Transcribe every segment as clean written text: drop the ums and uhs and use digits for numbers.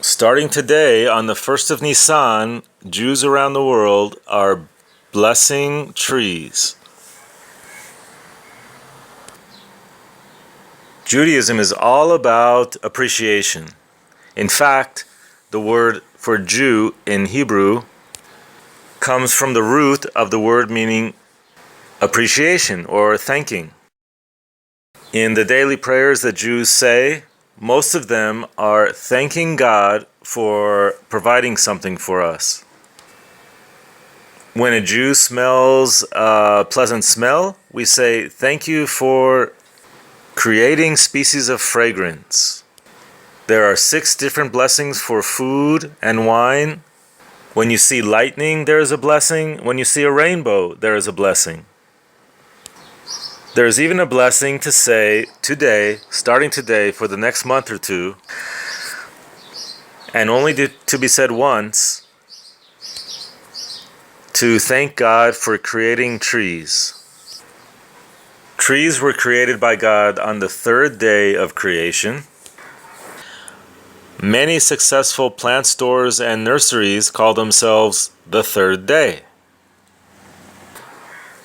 Starting today, on the 1st of Nisan, Jews around the world are blessing trees. Judaism is all about appreciation. In fact, the word for Jew in Hebrew comes from the root of the word meaning appreciation or thanking. In the daily prayers that Jews say, most of them are thanking God for providing something for us. When a Jew smells a pleasant smell, we say, "Thank you for creating species of fragrance." There are 6 different blessings for food and wine. When you see lightning, there is a blessing. When you see a rainbow, there is a blessing. There is even a blessing to say today, starting today, for the next month or two, and only to be said once, to thank God for creating trees. Trees were created by God on the 3rd day of creation. Many successful plant stores and nurseries call themselves the 3rd day.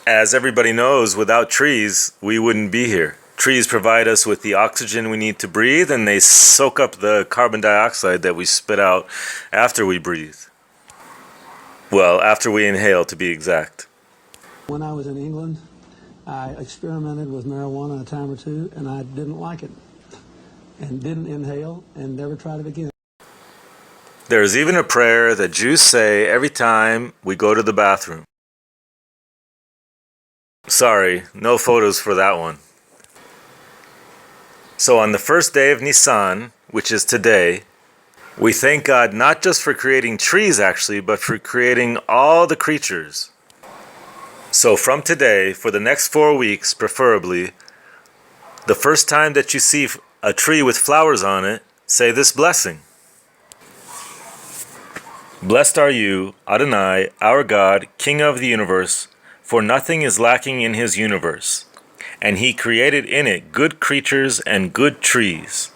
As everybody knows, without trees, we wouldn't be here. Trees provide us with the oxygen we need to breathe, and they soak up the carbon dioxide that we spit out after we breathe. Well, after we inhale, to be exact. When I was in England, I experimented with marijuana a time or two, and I didn't like it, and didn't inhale, and never tried it again. There is even a prayer that Jews say every time we go to the bathroom. Sorry, no photos for that one. So on the 1st day of Nisan, which is today, we thank God not just for creating trees actually, but for creating all the creatures. So from today, for the next 4 weeks preferably, the first time that you see a tree with flowers on it, say this blessing. Blessed are you, Adonai, our God, King of the universe, for nothing is lacking in his universe, and he created in it good creatures and good trees,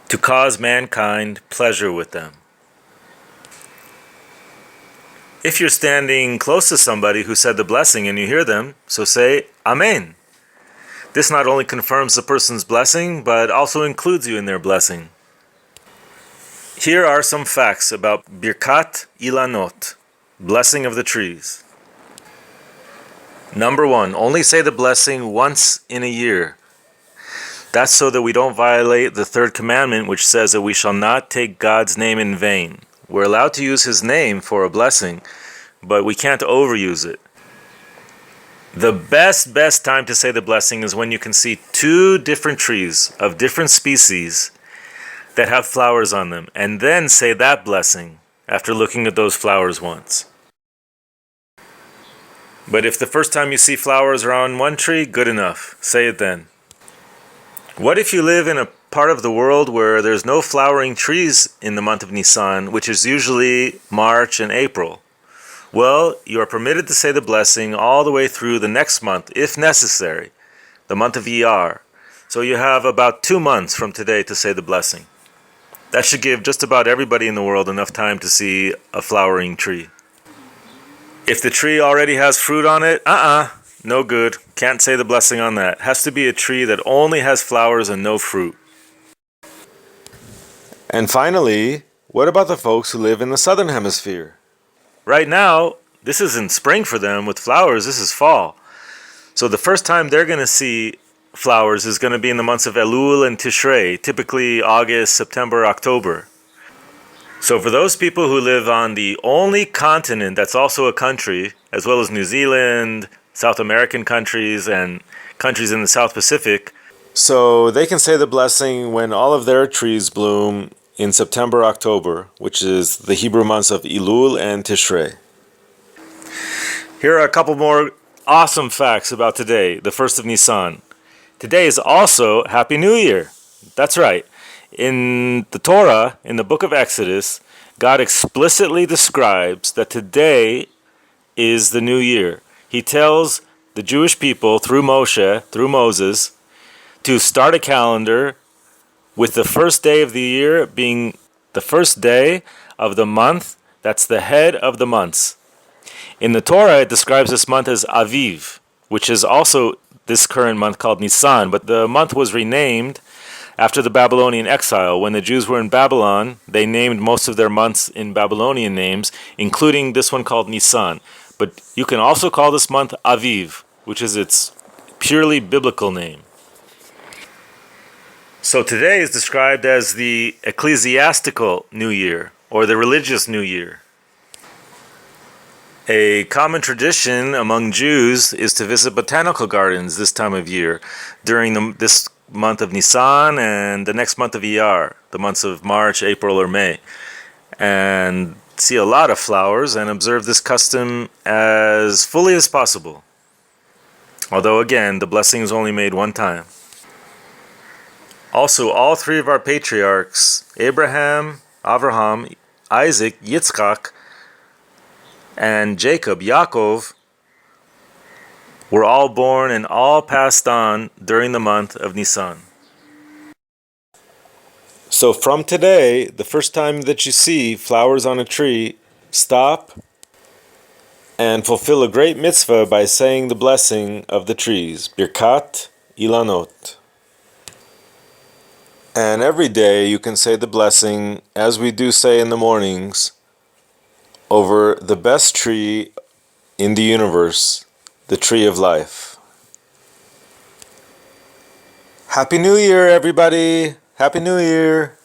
to cause mankind pleasure with them. If you're standing close to somebody who said the blessing and you hear them, so say Amen. This not only confirms the person's blessing, but also includes you in their blessing. Here are some facts about Birkat Ha-ilanot, blessing of the trees. Number 1, only say the blessing once in a year. That's so that we don't violate the 3rd commandment, which says that we shall not take God's name in vain. We're allowed to use his name for a blessing, but we can't overuse it. The best time to say the blessing is when you can see 2 different trees of different species that have flowers on them, and then say that blessing after looking at those flowers once. But if the first time you see flowers are on one tree, good enough. Say it then. What if you live in a part of the world where there's no flowering trees in the month of Nisan, which is usually March and April? Well, you are permitted to say the blessing all the way through the next month, if necessary, the month of Iyar. So you have about 2 months from today to say the blessing. That should give just about everybody in the world enough time to see a flowering tree. If the tree already has fruit on it, no good. Can't say the blessing on that. Has to be a tree that only has flowers and no fruit. And finally, what about the folks who live in the southern hemisphere? Right now, this isn't spring for them with flowers, this is fall. So the first time they're going to see flowers is going to be in the months of Elul and Tishrei, typically August, September, October. So for those people who live on the only continent that's also a country, as well as New Zealand, South American countries, and countries in the South Pacific, so they can say the blessing when all of their trees bloom in September, October, which is the Hebrew months of Elul and Tishrei. Here are a couple more awesome facts about today, the 1st of Nisan. Today is also Happy New Year. That's right. In the Torah, in the book of Exodus, God explicitly describes that today is the new year. He tells the Jewish people through Moses, to start a calendar with the first day of the year being the first day of the month that's the head of the months. In the Torah, it describes this month as Aviv, which is also this current month called Nisan, but the month was renamed after the Babylonian exile. When the Jews were in Babylon, they named most of their months in Babylonian names, including this one called Nisan. But you can also call this month Aviv, which is its purely biblical name. So today is described as the ecclesiastical New Year, or the religious New Year. A common tradition among Jews is to visit botanical gardens this time of year during this month of Nisan and the next month of Iyar, the months of March, April, or May, and see a lot of flowers and observe this custom as fully as possible. Although again, the blessing is only made one time. Also, all three of our patriarchs, Abraham, Avraham, Isaac, Yitzchak, and Jacob, Yaakov, were all born and all passed on during the month of Nisan. So from today, the first time that you see flowers on a tree, stop and fulfill a great mitzvah by saying the blessing of the trees, Birkat Ha-ilanot. And every day you can say the blessing, as we do say in the mornings, over the best tree in the universe, the tree of life. Happy New Year, everybody! Happy New Year!